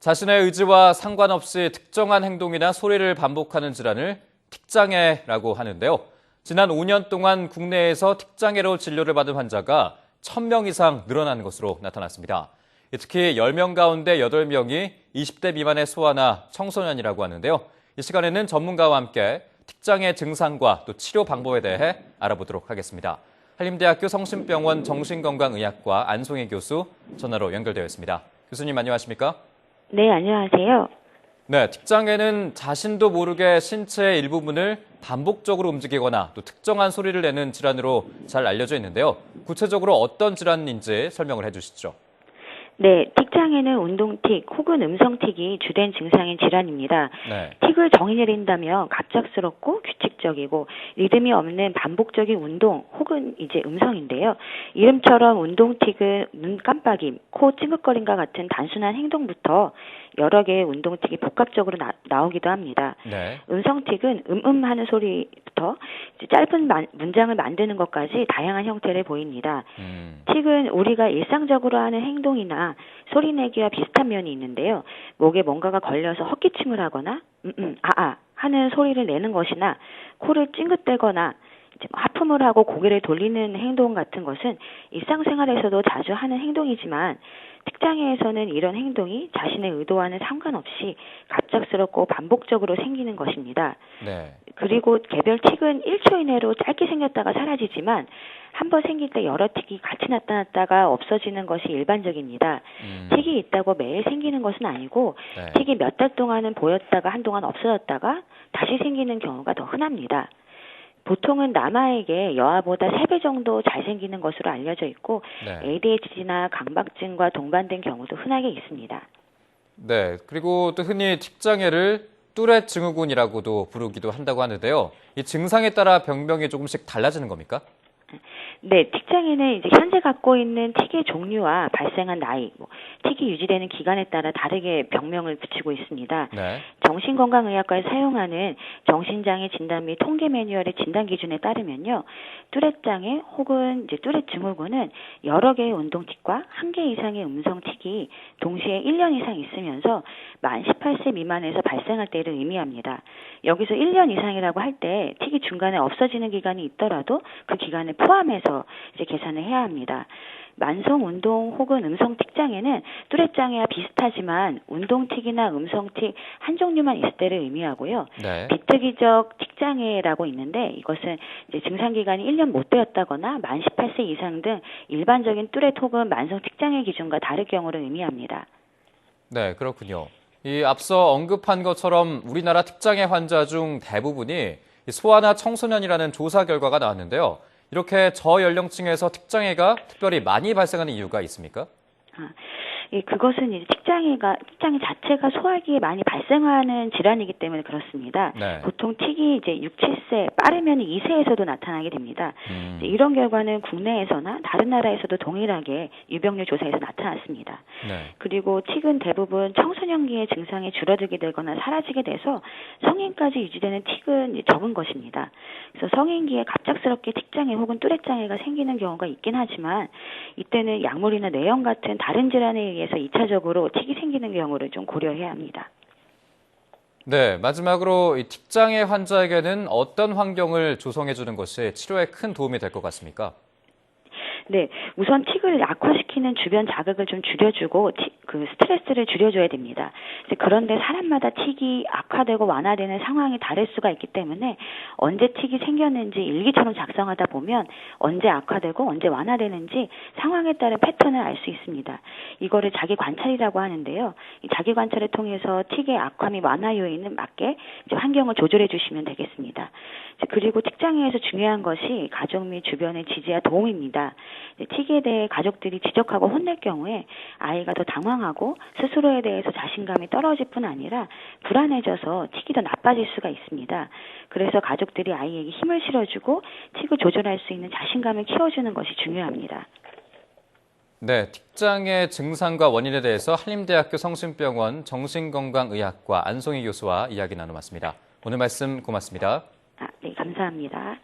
자신의 의지와 상관없이 특정한 행동이나 소리를 반복하는 질환을 틱장애라고 하는데요. 지난 5년 동안 국내에서 틱장애로 진료를 받은 환자가 1,000명 이상 늘어난 것으로 나타났습니다. 특히 10명 가운데 8명이 20대 미만의 소아나 청소년이라고 하는데요. 이 시간에는 전문가와 함께 틱장애 증상과 또 치료 방법에 대해 알아보도록 하겠습니다. 한림대학교 성심병원 정신건강의학과 안송희 교수 전화로 연결되어 있습니다. 교수님 안녕하십니까? 네, 안녕하세요. 네, 틱장애는 자신도 모르게 신체의 일부분을 반복적으로 움직이거나 또 특정한 소리를 내는 질환으로 잘 알려져 있는데요. 구체적으로 어떤 질환인지 설명을 해주시죠. 네, 틱장애는 운동틱 혹은 음성틱이 주된 증상인 질환입니다. 네. 틱을 정의 내린다면 갑작스럽고 규칙적이고 리듬이 없는 반복적인 운동 혹은 이제 음성인데요. 이름처럼 운동틱은 눈 깜빡임, 코 찡긋거림과 같은 단순한 행동부터 여러 개의 운동틱이 복합적으로 나오기도 합니다. 네. 음성틱은 하는 소리부터 짧은 문장을 만드는 것까지 다양한 형태를 보입니다. 틱은 우리가 일상적으로 하는 행동이나 소리 내기와 비슷한 면이 있는데요. 목에 뭔가가 걸려서 헛기침을 하거나 하는 소리를 내는 것이나 코를 찡긋대거나 하품을 하고 고개를 돌리는 행동 같은 것은 일상생활에서도 자주 하는 행동이지만 틱장애에서는 이런 행동이 자신의 의도와는 상관없이 갑작스럽고 반복적으로 생기는 것입니다. 네. 그리고 개별 틱은 1초 이내로 짧게 생겼다가 사라지지만 한번 생길 때 여러 틱이 같이 나타났다가 없어지는 것이 일반적입니다. 틱이 있다고 매일 생기는 것은 아니고 네. 틱이 몇 달 동안은 보였다가 한동안 없어졌다가 다시 생기는 경우가 더 흔합니다. 보통은 남아에게 여아보다 3배 정도 잘 생기는 것으로 알려져 있고 네. ADHD나 강박증과 동반된 경우도 흔하게 있습니다. 네, 그리고 또 흔히 틱장애를 뚜렛 증후군이라고도 부르기도 한다고 하는데요. 이 증상에 따라 병명이 조금씩 달라지는 겁니까? 네, 틱장애는 이제 현재 갖고 있는 틱의 종류와 발생한 나이, 틱이 유지되는 기간에 따라 다르게 병명을 붙이고 있습니다. 네. 정신건강의학과에 사용하는 정신장애 진단 및 통계 매뉴얼의 진단 기준에 따르면요, 뚜렛장애 혹은 이제 뚜렛 증후군은 여러 개의 운동틱과 1개 이상의 음성틱이 동시에 1년 이상 있으면서 만 18세 미만에서 발생할 때를 의미합니다. 여기서 1년 이상이라고 할 때 틱이 중간에 없어지는 기간이 있더라도 그 기간을 포함해서 이제 계산을 해야 합니다. 만성 운동 혹은 음성 틱장애는 뚜렛 장애와 비슷하지만 운동 틱이나 음성 틱 한 종류만 있을 때를 의미하고요. 네. 비특이적 틱장애라고 있는데 이것은 이제 증상 기간이 1년 못 되었다거나 만 18세 이상 등 일반적인 뚜렛 혹은 만성 틱장애 기준과 다를 경우를 의미합니다. 네, 그렇군요. 이 앞서 언급한 것처럼 우리나라 틱장애 환자 중 대부분이 소아나 청소년이라는 조사 결과가 나왔는데요. 이렇게 저연령층에서 틱장애가 특별히 많이 발생하는 이유가 있습니까? 그것은 이제 틱장애 자체가 소화기에 많이 발생하는 질환이기 때문에 그렇습니다. 네. 보통 틱이 이제 6, 7세, 빠르면 2세에서도 나타나게 됩니다. 이런 결과는 국내에서나 다른 나라에서도 동일하게 유병률 조사에서 나타났습니다. 네. 그리고 틱은 대부분 청소년기에 증상이 줄어들게 되거나 사라지게 돼서 성인까지 유지되는 틱은 적은 것입니다. 그래서 성인기에 갑작스럽게 틱장애 혹은 뚜렛장애가 생기는 경우가 있긴 하지만 이때는 약물이나 뇌염 같은 다른 질환에 의해서 2차적으로 틱이 생기는 경우를 좀 고려해야 합니다. 네, 마지막으로 이 틱장애 환자에게는 어떤 환경을 조성해 주는 것이 치료에 큰 도움이 될 것 같습니까? 네, 우선 틱을 악화시키는 주변 자극을 좀 줄여주고 스트레스를 줄여줘야 됩니다. 그런데 사람마다 틱이 악화되고 완화되는 상황이 다를 수가 있기 때문에 언제 틱이 생겼는지 일기처럼 작성하다 보면 언제 악화되고 언제 완화되는지 상황에 따른 패턴을 알 수 있습니다. 이거를 자기 관찰이라고 하는데요. 이 자기 관찰을 통해서 틱의 악화 및 완화 요인을 맞게 이제 환경을 조절해 주시면 되겠습니다. 그리고 틱장애에서 중요한 것이 가족 및 주변의 지지와 도움입니다. 틱에 대해 가족들이 지적하고 혼낼 경우에 아이가 더 당황하고 스스로에 대해서 자신감이 떨어질 뿐 아니라 불안해져서 틱이 더 나빠질 수가 있습니다. 그래서 가족들이 아이에게 힘을 실어주고 틱을 조절할 수 있는 자신감을 키워주는 것이 중요합니다. 네, 틱장애 증상과 원인에 대해서 한림대학교 성심병원 정신건강의학과 안송희 교수와 이야기 나눠봤습니다. 오늘 말씀 고맙습니다. 네, 감사합니다.